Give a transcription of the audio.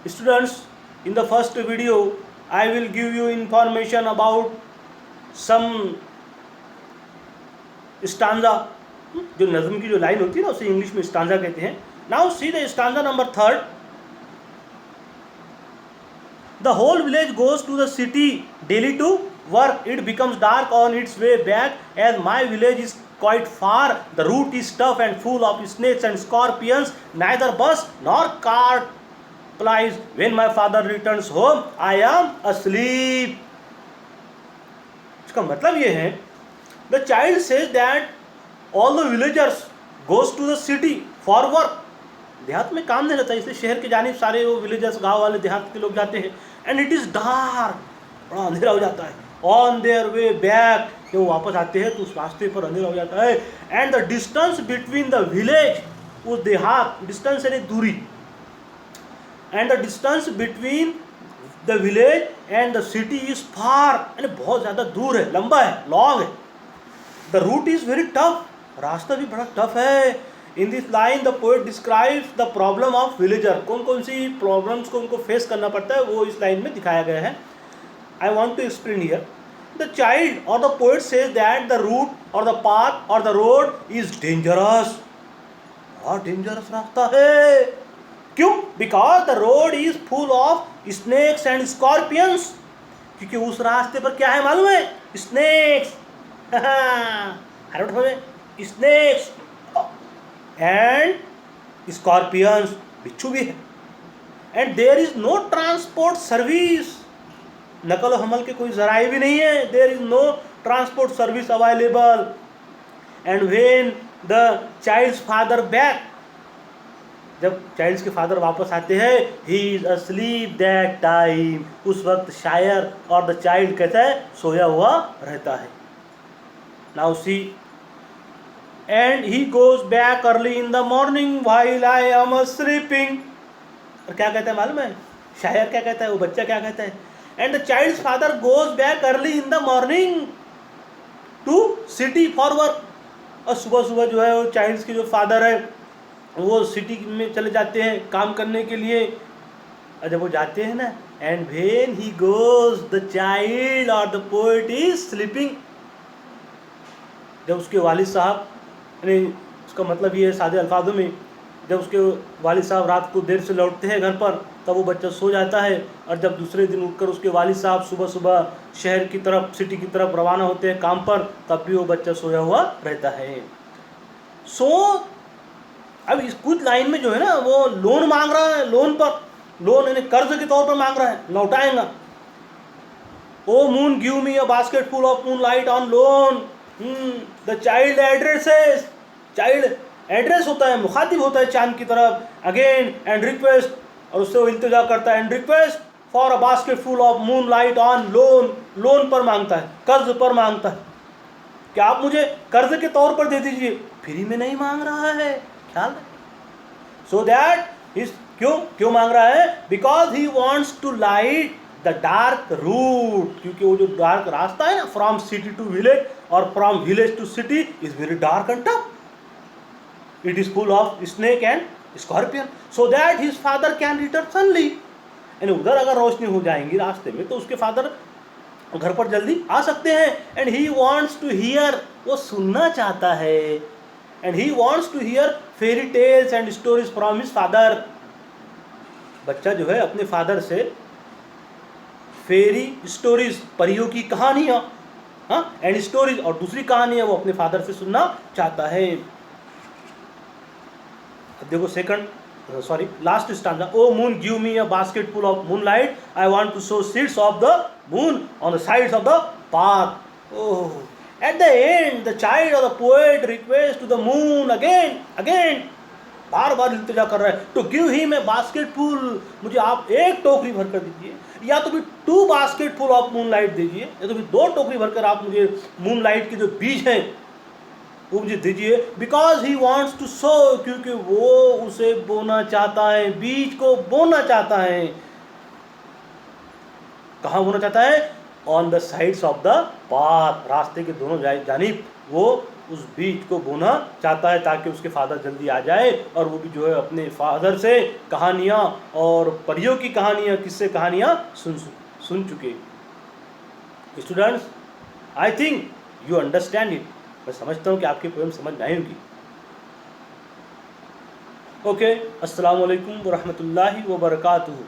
Students, in the first video, I will give you information about some stanza. जो नज़म की जो line होती है ना उसे इंग्लिश में स्टांजा कहते हैं. Now see the stanza number 3. The whole village goes to the city daily to work. It becomes dark on its way back, as my village is quite far. The route is tough and full of snakes and scorpions. Neither bus nor cart plies. When my father returns home, I am asleep. इसका मतलब ये है, the child says that all the villagers goes to the city for work. देहात में काम नहीं रहता, इसलिए शहर की जानिब सारे वो विलेजर्स, गांव वाले, देहात के लोग जाते हैं. एंड इट इज़ डार्क, बड़ा अंधेरा हो जाता है. ऑन देयर वे बैक, जब वो वापस आते हैं तो उस रास्ते पर अंधेरा हो जाता है. And the distance between the village, वो देहात, डिस्टेंस यानी दूरी, and the distance between the village and the city is far, यानी बहुत ज़्यादा दूर है, लंबा है, लॉन्ग है. The route is very tough, रास्ता भी बड़ा टफ है. In this line the poet describes the problem of villager. कौन कौन सी प्रॉब्लम्स को उनको फेस करना पड़ता है वो इस लाइन में दिखाया गया है. I want to explain here. The child और the poet says that the route और द पाथ और द रोड इज डेंजरस. बहुत डेंजरस रास्ता है. क्यों? Because the road is full of snakes and scorpions. क्योंकि उस रास्ते पर क्या है मालूम है? स्नेक्स. स्नेक्स एंड स्कॉर्पियंस, बिच्छू भी है. And there is no transport service, नकल हमल के कोई जराए भी नहीं है. There is no transport service available. And when the child's father back, जब चाइल्ड्स के फादर वापस आते हैं, he is asleep that time, उस वक्त शायर और द चाइल्ड कहता है सोया हुआ रहता है. Now see, and he goes back early in the morning while I am sleeping. और क्या कहता है मालूम है? शायर क्या कहता है, वो बच्चा क्या कहता है? And the child's father goes back early in the morning to city for work. और सुबह सुबह जो है वो चाइल्ड्स के जो फादर है वो सिटी में चले जाते हैं काम करने के लिए. और जब वो जाते हैं ना, and when he goes, the child or the poet is sleeping. जब उसके वालिद साहब, यानी उसका मतलब ये है सादे अल्फाजों में, जब उसके वालिद साहब रात को देर से लौटते हैं घर पर, तब वो बच्चा सो जाता है. और जब दूसरे दिन उठकर उसके वालिद साहब सुबह सुबह शहर की तरफ, सिटी की तरफ रवाना होते हैं काम पर, तब भी वो बच्चा सोया हुआ रहता है. सो अब इस कुछ लाइन में जो है ना वो लोन मांग रहा है, लोन पर, लोन यानी कर्ज के तौर पर मांग रहा है, लौटाएगा. O moon give me a basket full of moonlight on loan. The child addresses, child address होता है, मुखातिब होता है चांद की तरफ. अगेन एंड रिक्वेस्ट, और उससे वो इल्तिजा करता है, and request for a basket full of moonlight on loan. Loan पर मांगता है, कर्ज पर मांगता है. क्या आप मुझे कर्ज के तौर पर दे दीजिए, फ्री में नहीं मांग रहा है. ख्याल है. सो दैट इज क्यों मांग रहा है? Because he wants to light the dark route. क्योंकि वो जो डार्क रास्ता है ना, फ्रॉम सिटी टू विलेज और from village to city, is very dark and tough. It is full of snake and scorpion, so that his father can return soonly. यानी उधर अगर रोशनी हो जाएंगी रास्ते में तो उसके फादर घर पर जल्दी आ सकते हैं. And he wants to hear, वो सुनना चाहता है. And he wants to hear fairy tales and stories from his father. बच्चा जो है अपने फादर से फेरी स्टोरीज, परियों की कहानियाँ, हाँ, एंड स्टोरीज, और दूसरी कहानियाँ वो अपने फादर से सुनना चाहता है. अब देखो last stanza. O moon give me a basket full of moonlight, I want to show seeds of the moon on the sides of the path. Oh, at the end the child और the poet request to the moon again, बार बार इल्तिजा कर रहा है, to give him a basket full, मुझे आप एक टोकरी भर कर दीजिए, या तो भी 2 basket full of moon light दीजिए, या तो भी 2 टोकरी भरकर आप मुझे मून लाइट के जो बीज हैं वो मुझे दीजिए. बिकॉज ही वॉन्ट्स टू सो, क्योंकि वो उसे बोना चाहता है, बीज को बोना चाहता है. कहाँ बोना चाहता है? On the sides of the path, रास्ते के दोनों जानिब वो उस बीज को बोना चाहता है ताकि उसके फादर जल्दी आ जाए और वो भी जो है अपने फादर से कहानियाँ और परियों की कहानियाँ, किस्से कहानियाँ सुन चुके। Students, I think you understand it. मैं समझता हूँ कि आपकी पोएम समझ में आई होगी। ओके, अस्सलाम वालेकुम व रहमतुल्लाहि व बरकातुहू।